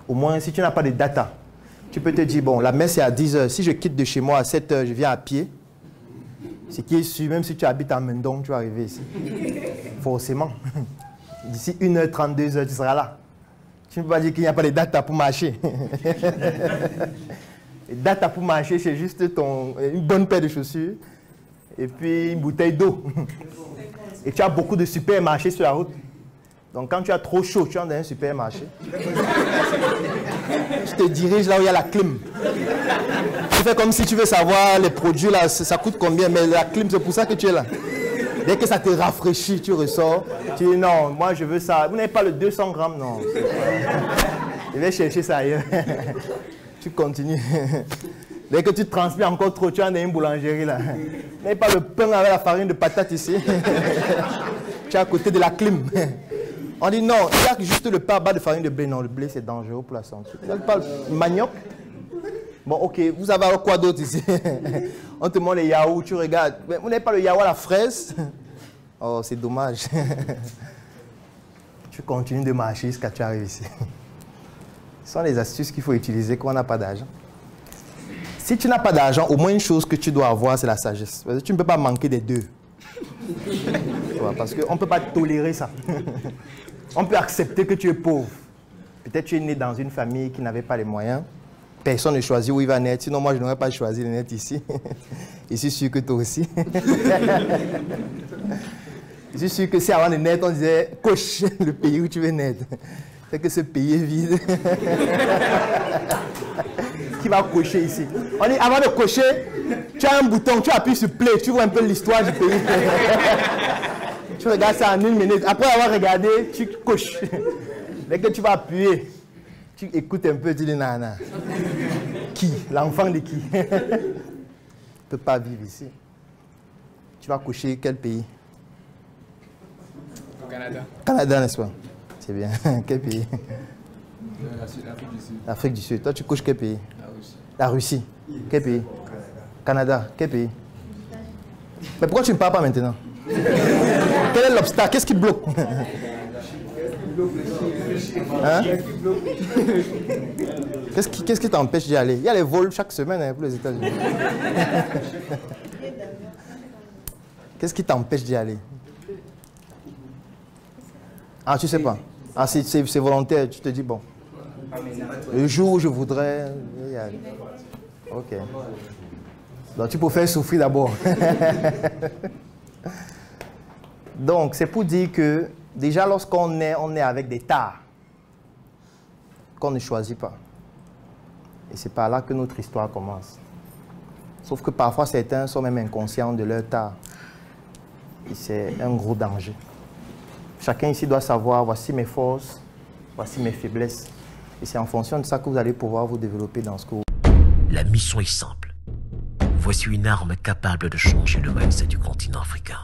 Au moins, si tu n'as pas de data, tu peux te dire, bon, la messe est à 10 h. Si je quitte de chez moi à 7 h, je viens à pied. Ce qui est sûr, même si tu habites à Mendong, tu vas arriver ici. Forcément. D'ici 1 h 30, 2 h, tu seras là. Tu ne peux pas dire qu'il n'y a pas de data pour marcher. Les data pour marcher, c'est juste une bonne paire de chaussures et puis une bouteille d'eau. Et tu as beaucoup de supermarchés sur la route. Donc quand tu as trop chaud, tu entres dans un supermarché. Tu te diriges là où il y a la clim. Tu fais comme si tu veux savoir les produits là, ça coûte combien, mais la clim, c'est pour ça que tu es là. Dès que ça te rafraîchit, tu ressors. Tu dis non, moi je veux ça. Vous n'avez pas le 200 grammes, non. Je vais chercher ça ailleurs. Tu continues. Dès que tu transpires encore trop, tu es dans une boulangerie là. Vous n'avez pas le pain avec la farine de patate ici. Tu es à côté de la clim. On dit non, il y a juste le pain à base de farine de blé. Non, le blé c'est dangereux pour la santé. Tu parles manioc. Bon, ok, vous avez alors quoi d'autre ici? On te montre les yaourts, tu regardes. Mais vous n'avez pas le yaourt à la fraise? Oh, c'est dommage. Tu continues de marcher jusqu'à ce que tu arrives ici. Ce sont les astuces qu'il faut utiliser quand on n'a pas d'argent. Si tu n'as pas d'argent, au moins une chose que tu dois avoir, c'est la sagesse. Parce que tu ne peux pas manquer des deux. Parce qu'on ne peut pas tolérer ça. On peut accepter que tu es pauvre. Peut-être que tu es né dans une famille qui n'avait pas les moyens. Personne ne choisit où il va naître. Sinon, moi, je n'aurais pas choisi de naître ici. Je suis sûr que toi aussi. Je suis sûr que si avant de naître, on disait « coche le pays où tu veux naître ». C'est que ce pays est vide. Qui va cocher ici? On dit, avant de cocher, tu as un bouton, tu appuies sur play, tu vois un peu l'histoire du pays. Tu regardes ça en 1 minute. Après avoir regardé, tu coches. Dès que tu vas appuyer, tu écoutes un peu, tu dis nana. Qui? L'enfant de qui? Ne peut pas vivre ici. Tu vas cocher quel pays? Au Canada. Canada, n'est-ce pas? C'est bien. Quel pays? L'Afrique du Sud. L'Afrique du Sud. Toi, tu couches quel pays? La Russie. La Russie. Quel pays? Canada. Quel pays? Mais pourquoi tu ne parles pas maintenant? Quel est l'obstacle? Qu'est-ce qui bloque? Hein? Qu'est-ce qui t'empêche d'y aller? Il y a les vols chaque semaine pour les États-Unis. Qu'est-ce qui t'empêche d'y aller? Ah, tu sais pas. Ah, c'est volontaire. Tu te dis, bon, le jour où je voudrais y aller. Ok. Donc, tu peux faire souffrir d'abord. Donc, c'est pour dire que, déjà, lorsqu'on est, on est avec des tares qu'on ne choisit pas. Et c'est par là que notre histoire commence. Sauf que parfois, certains sont même inconscients de leur tare. Et c'est un gros danger. Chacun ici doit savoir, voici mes forces, voici mes faiblesses. Et c'est en fonction de ça que vous allez pouvoir vous développer dans ce que vous... La mission est simple. Voici une arme capable de changer le mindset du continent africain.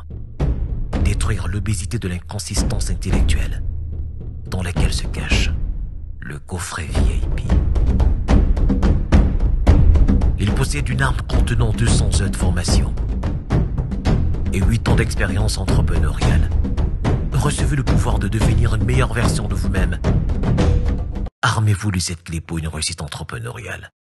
Détruire l'obésité de l'inconsistance intellectuelle dans laquelle se cache le coffret VIP. Il possède une arme contenant 200 heures de formation et 8 ans d'expérience entrepreneuriale. Recevez le pouvoir de devenir une meilleure version de vous-même. Armez-vous de cette clé pour une réussite entrepreneuriale.